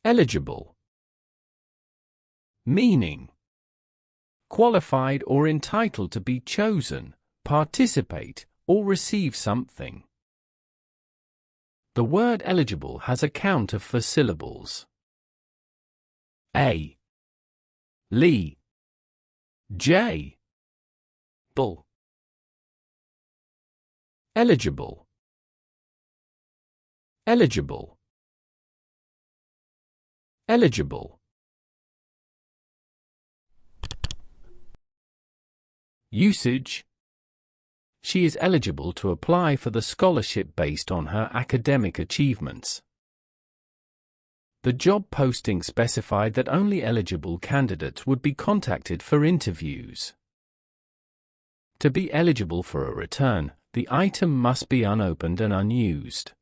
Eligible. Meaning: qualified or entitled to be chosen, participate, or receive something. The word eligible has a count of 4 syllables. A. Lee. J. Bull. Eligible. Eligible. Eligible. Usage: she is eligible to apply for the scholarship based on her academic achievements. The job posting specified that only eligible candidates would be contacted for interviews. To be eligible for a return, the item must be unopened and unused.